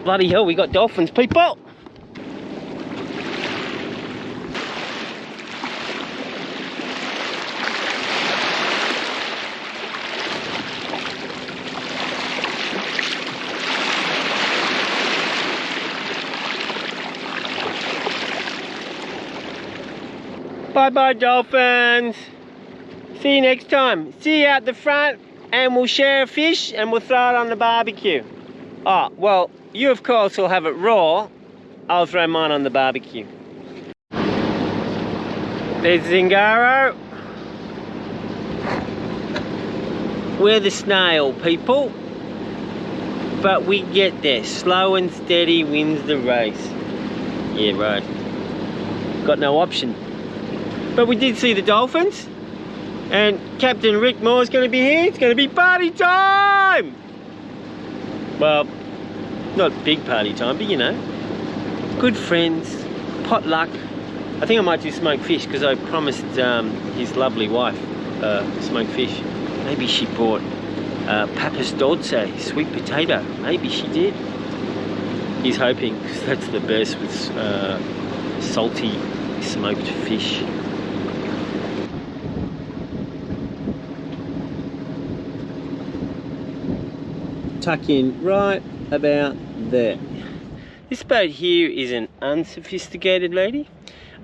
Bloody hell, we got dolphins, people! Bye-bye, dolphins! See you next time. See you out the front, and we'll share a fish and we'll throw it on the barbecue. Oh, well, you of course will have it raw. I'll throw mine on the barbecue. There's Zingaro. We're the snail people. But we get there. Slow and steady wins the race. Yeah, right. Got no option. But we did see the dolphins. And Captain Rick Moore's going to be here. It's going to be party time! Well, not big party time, but you know. Good friends, potluck. I think I might do smoked fish because I promised his lovely wife smoked fish. Maybe she bought papas dulce, sweet potato. Maybe she did. He's hoping, because that's the best with salty smoked fish. Tuck in right about there. This boat here is an unsophisticated lady,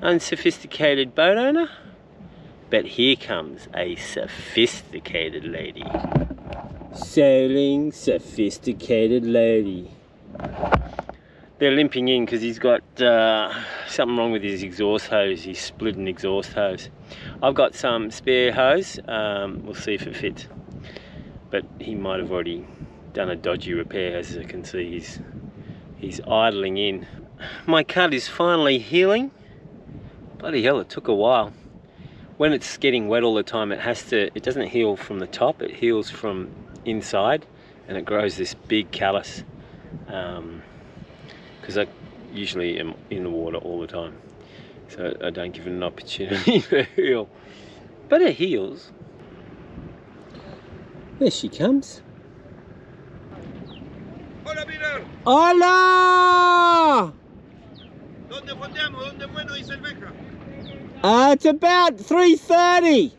unsophisticated boat owner, but here comes a sophisticated lady. Sailing sophisticated lady. They're limping in because he's got something wrong with his exhaust hose. He's split an exhaust hose. I've got some spare hose. We'll see if it fits. But he might have already done a dodgy repair. As I can see, he's idling in. My cut is finally healing. Bloody hell, it took a while. When it's getting wet all the time, it doesn't heal from the top, it heals from inside, and it grows this big callus. Because I usually am in the water all the time, so I don't give it an opportunity to heal. But it heals. There she comes. Hola, Peter. Hola! ¿Dónde fondeamos? ¿Dónde fue? No dice el Beja. It's about 3:30.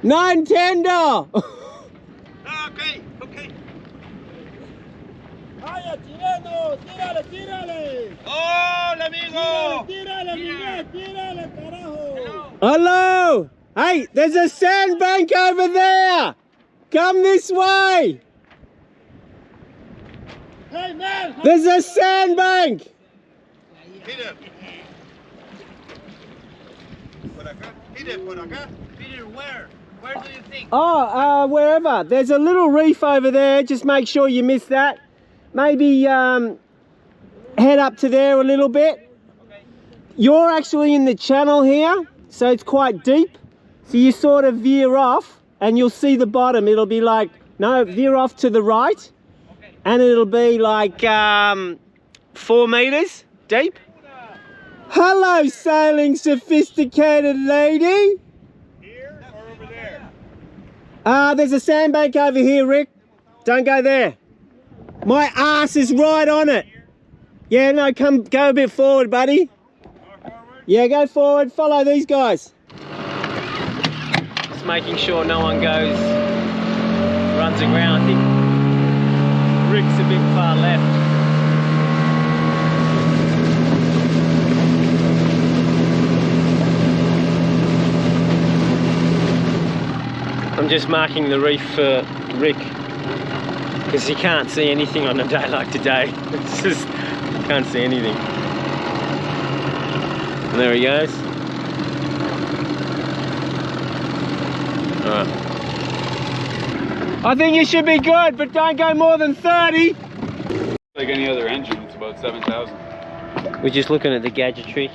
No entiendo. Ah, okay, okay. ¡Vaya, chileno! ¡Tírale, tírale! Hola, amigo. ¡Tírale, Miguel! ¡Tírale, carajo! Hello! Hey, there's a sandbank over there! Come this way! Hey, man! There's a sandbank! Peter. Por acá. Peter, por acá. Peter, where? Where do you think? Oh, wherever. There's a little reef over there. Just make sure you miss that. Maybe head up to there a little bit. Okay. You're actually in the channel here, so it's quite deep. So you sort of veer off and you'll see the bottom. It'll be like, no, veer off to the right. Okay. And it'll be like 4 meters deep. Hello, sailing sophisticated lady. Here or over there? There's a sandbank over here, Rick. Don't go there. My ass is right on it. Yeah, no, go a bit forward, buddy. Yeah, go forward. Follow these guys. Just making sure no one runs aground. I think Rick's a bit far left. I'm just marking the reef for Rick because he can't see anything on a day like today. It's just, you can't see anything. And there he goes. Alright. I think you should be good, but don't go more than 30. Like any other engine, it's about 7,000. We're just looking at the gadgetry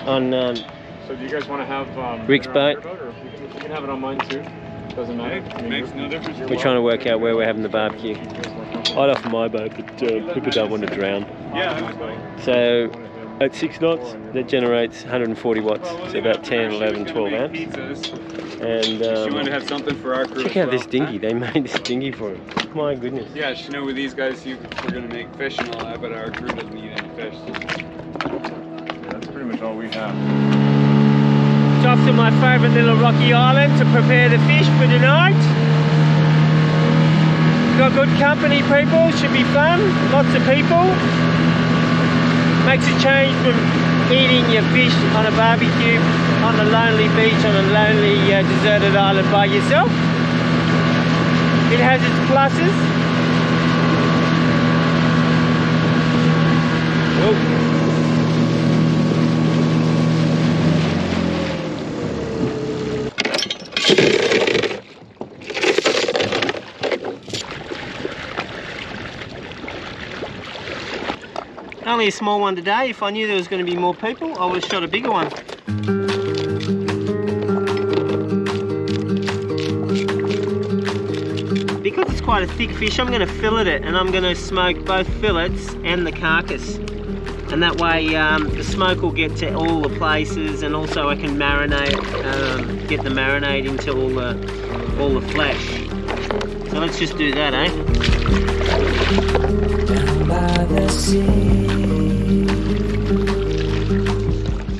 on So do you guys want to have Rick's dinner on boat. your or we can have it on mine too? Doesn't matter. It makes no difference. We're trying to work out where we're having the barbecue. I'd offer my boat, but people don't want to drown. Yeah, I was going. So at 6 knots, that generates 140 watts, so about 10, 11, 12 amps. Pizzas. And She wanted to have something for our crew. check out this dinghy. They made this dinghy for him. My goodness. Yeah, she know with these guys, we're gonna make fish and all that, but our crew doesn't eat any fish. So. Yeah, that's pretty much all we have. It's off to my favourite little rocky island to prepare the fish for tonight. Got good company, people. Should be fun. Lots of people. Makes a change from eating your fish on a barbecue on a lonely beach on a lonely deserted island by yourself. It has its pluses. Whoa. Only a small one today. If I knew there was going to be more people, I would have shot a bigger one. Because it's quite a thick fish, I'm going to fillet it, and I'm going to smoke both fillets and the carcass. And that way the smoke will get to all the places, and also I can marinate, get the marinade into all the flesh. So let's just do that, eh?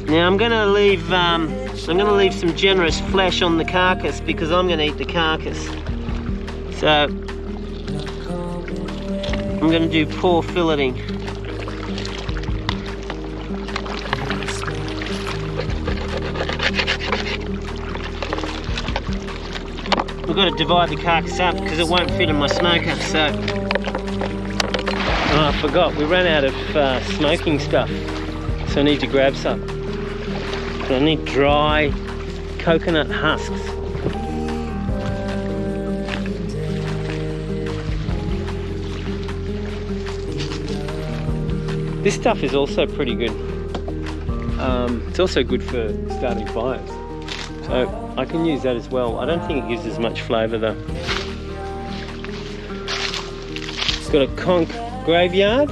Now I'm going to leave some generous flesh on the carcass because I'm going to eat the carcass. So I'm going to do poor filleting. We've got to divide the carcass up because it won't fit in my smoker. So, oh, I forgot, we ran out of smoking stuff, so I need to grab some. So I need dry coconut husks. This stuff is also pretty good. It's also good for starting fires. So I can use that as well. I don't think it gives as much flavour though. It's got a conch graveyard.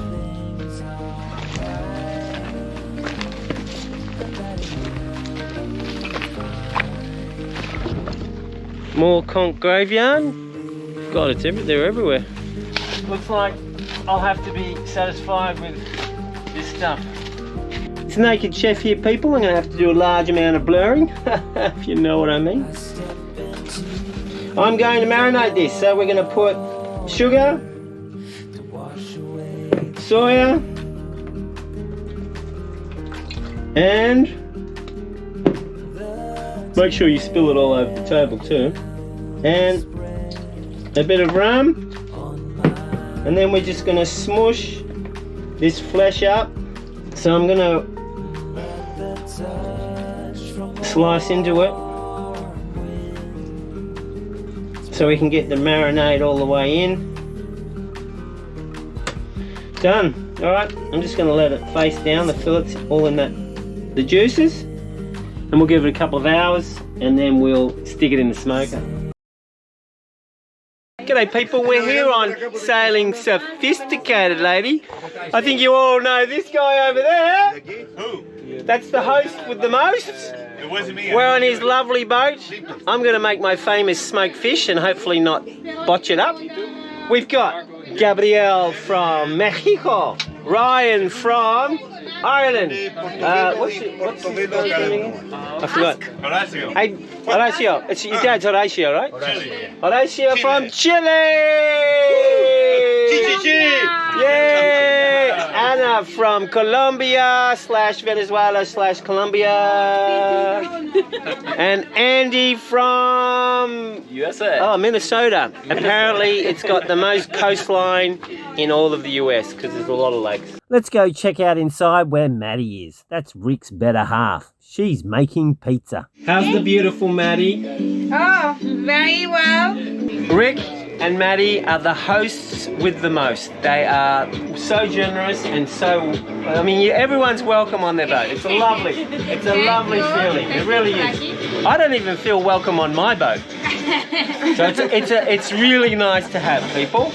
More conch graveyard. God, they're everywhere. Looks like I'll have to be satisfied with this stuff. It's Naked Chef here, people. I'm going to have to do a large amount of blurring, if you know what I mean. I'm going to marinate this, so we're going to put sugar, soya, and make sure you spill it all over the table too, and a bit of rum, and then we're just going to smush this flesh up. So I'm going to slice into it so we can get the marinade all the way in. Done. Alright, I'm just going to let it face down, the fillets all in the juices, and we'll give it a couple of hours and then we'll stick it in the smoker. G'day people, we're here on Sailing Sophisticated, lady. I think you all know this guy over there. Who? That's the host with the most. It wasn't me. We're on his lovely boat. I'm going to make my famous smoked fish and hopefully not botch it up. We've got Gabriel from Mexico, Ryan from Ireland. What's his name again? I forgot. Horacio. Hey, Horacio. It's your dad's Horacio, right? Chile. Horacio from Chile. Yay! Anna from Colombia / Venezuela / Colombia. And Andy from USA. Oh, Minnesota. Apparently it's got the most coastline in all of the US because there's a lot of lakes. Let's go check out inside where Maddie is. That's Rick's better half. She's making pizza. How's the beautiful Maddie? Oh, very well. Rick and Maddie are the hosts with the most. They are so generous and so, I mean, everyone's welcome on their boat. It's a lovely feeling. It really is. I don't even feel welcome on my boat. So it's really nice to have people.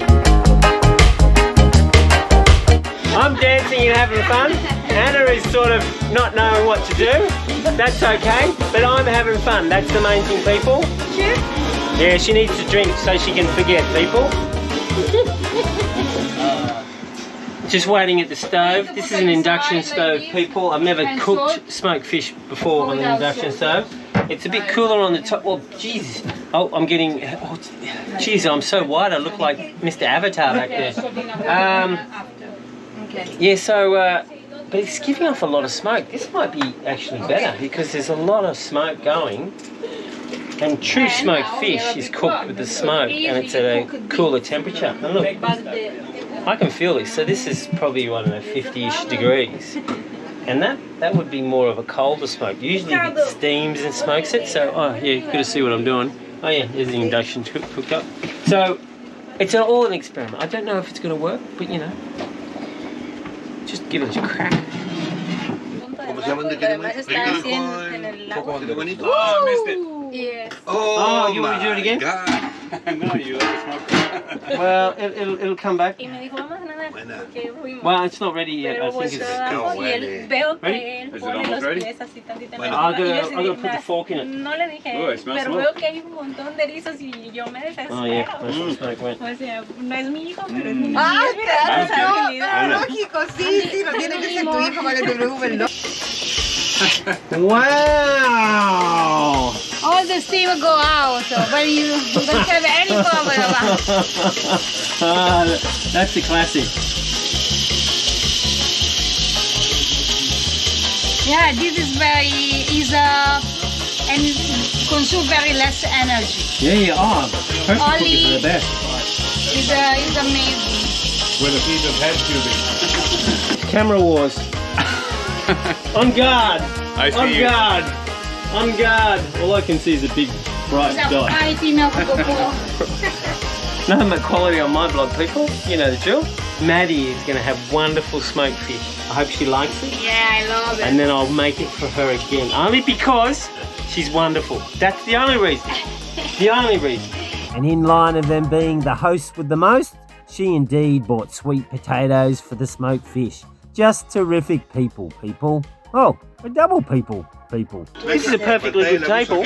I'm dancing and having fun. Anna is sort of not knowing what to do. That's okay, but I'm having fun. That's the main thing, people. Sure. Yeah, she needs to drink so she can forget, people. Just waiting at the stove. This is an induction stove, people. I've never cooked smoked fish before on an induction stove. It's a bit cooler on the top. Well, Jesus. Oh, I'm getting... Oh, geez, I'm so white. I look like Mr. Avatar back there. Yeah, so... but it's giving off a lot of smoke. This might be actually better because there's a lot of smoke going. And true smoked fish is cooked with the smoke and it's at a cooler temperature. And look, I can feel this. So this is probably, I don't know, 50-ish degrees. And that would be more of a colder smoke. Usually it steams and smokes it. So, oh yeah, good to see what I'm doing. Oh yeah, there's the induction cooked up. So it's all an experiment. I don't know if it's going to work, but you know, just give it a crack. Oh, I missed it. Yes. Oh, you want to do it again? No, you like a smoker. Well, it'll come back. Well, it's not ready yet. I think it's... Ready? Is it almost ready? I'm gonna put the fork in it. Oh, it smells smoke. Oh yeah, that's the smoke went. Wow! All the steam go out, but you don't have any problem about it. That's a classic. Yeah, this is very easy and consume very less energy. Yeah, oh, pressure cookers are the best. Is amazing. With a piece of head tubing. Camera wars. On guard. I see On you. guard. On guard. All I can see is a big bright dot. Nothing but quality on my blog, people. You know the drill. Maddie is going to have wonderful smoked fish. I hope she likes it. Yeah, I love it. And then I'll make it for her again. Only because she's wonderful. That's the only reason. The only reason. And in line of them being the host with the most, she indeed bought sweet potatoes for the smoked fish. Just terrific people. Oh, a double people. This is a perfectly good table.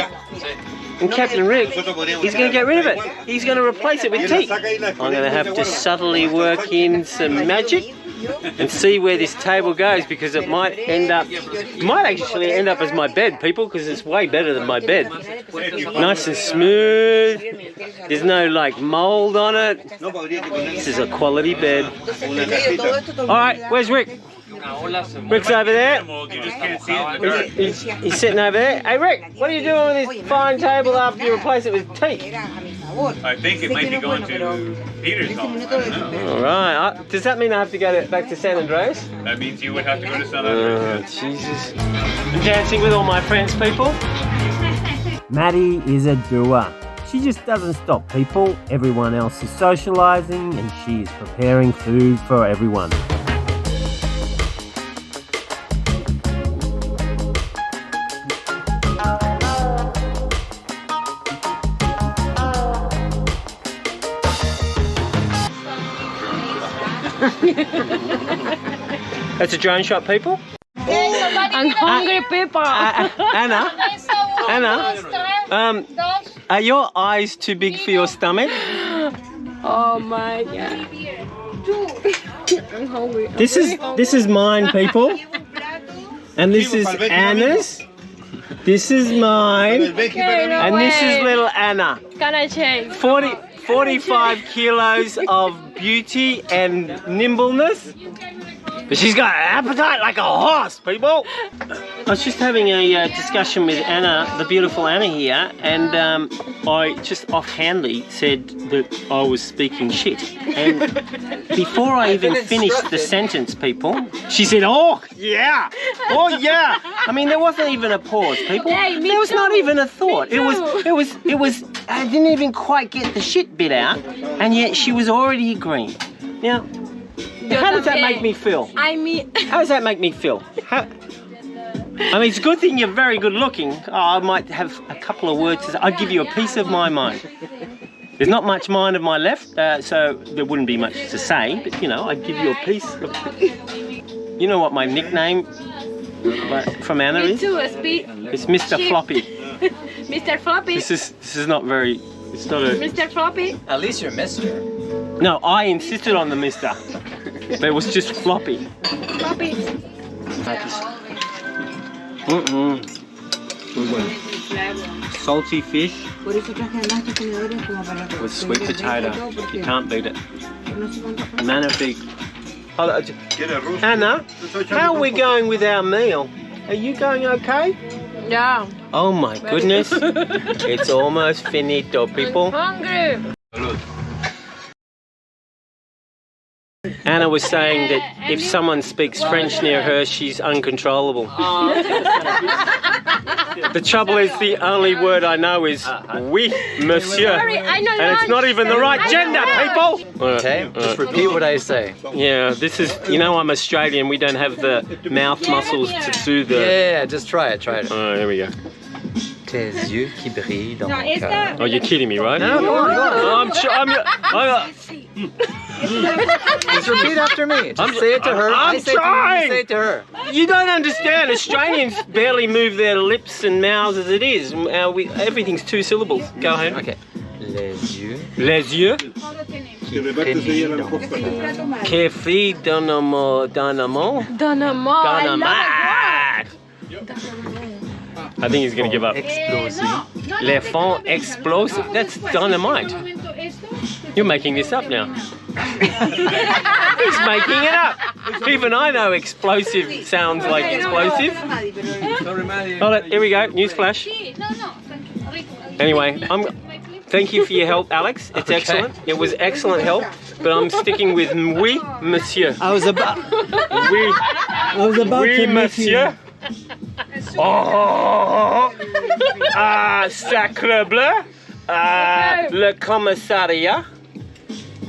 And Captain Rick, he's going to get rid of it. He's going to replace it with teak. I'm going to have to subtly work in some magic and see where this table goes, because it might actually end up as my bed, people, because it's way better than my bed. Nice and smooth. There's no like mold on it. This is a quality bed. Alright, where's Rick? Rick's over there. He's sitting over there. Hey Rick, what are you doing with this fine table after you replace it with teak? I think it might be going to Peter's home. Alright, does that mean I have to go back to San Andreas? That means you would have to go to San Andreas. Oh, Jesus. I'm dancing with all my friends, people. Maddie is a doer. She just doesn't stop, people. Everyone else is socialising and she is preparing food for everyone. That's a drone shot, people. I'm hungry people. Anna, are your eyes too big for your stomach? Oh my god. I'm hungry. This is mine, people. And this is Anna's. This is mine. And this is little Anna. Can I change? 45 kilos of beauty and nimbleness. But she's got an appetite like a horse, people. I was just having a discussion with Anna, the beautiful Anna here, and I just offhandedly said that I was speaking shit. And before I even finished the sentence, people, she said, "Oh yeah, oh yeah." I mean, there wasn't even a pause, people. Hey, there was not even a thought. It was. I didn't even quite get the shit bit out, and yet she was already agreeing. Now, how does that make me feel? How does that make me feel? I mean, it's a good thing you're very good looking. Oh, I might have a couple of words to say. I'd give you a piece of my mind. There's not much mind of my left, so there wouldn't be much to say, but you know, I'd give you a piece of... You know what my nickname from Anna Me is? too, It's Mr. Floppy. Mr. Floppy. This is not very. It's not a. Mr. Floppy. At least you're Mister. No, I insisted on the Mister, but it was just Floppy. Floppy. Good one. Salty fish with sweet potato. You can't beat it. Magnifique. Anna, how are we going with our meal? Are you going okay? Yeah. Oh my goodness. It's almost finito, people. Hungry. Anna was saying that if someone speaks French near her, she's uncontrollable. The trouble is, the only word I know is oui, monsieur. I know And it's not even the right gender, people! Okay, just repeat what I say. Yeah, this is, you know, I'm Australian, we don't have the mouth muscles to do the... Yeah, just try it, try it. Oh, there we go. Tes yeux qui brillent dans mon cœur. Oh, you're kidding me, right? No, go on, go on. Just repeat after me. Just say it to her. I'm I say it to you, trying. you say it to her. You don't understand. Australians barely move their lips and mouths as it is. Everything's two syllables. Go ahead. Okay. Les yeux Les yeux. qui brillent dans mon cœur. Kefi Donamo. Dynamo. Dynamite. I think he's going to give up. Explosif. Les fonds explosive. That's dynamite. You're making this up now. He's making it up. Even I know explosive sounds like explosive. Hold it. Here we go. Newsflash. Anyway, thank you for your help, Alex. It's excellent. It was excellent help. But I'm sticking with oui, monsieur. I was about Oui, oui, to make monsieur. Oh, sacre bleu. Le commissariat.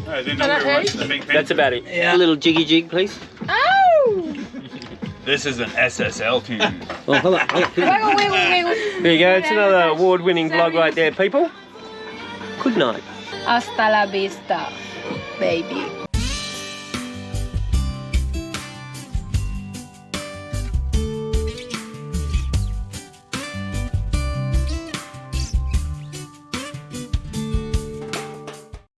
I didn't know we were watching the big picture. That's about it. A little jiggy jig, please. Oh! This is an SSL tune. Oh, hold on. There you go. It's another award-winning vlog right there, people. Good night. Hasta la vista, baby.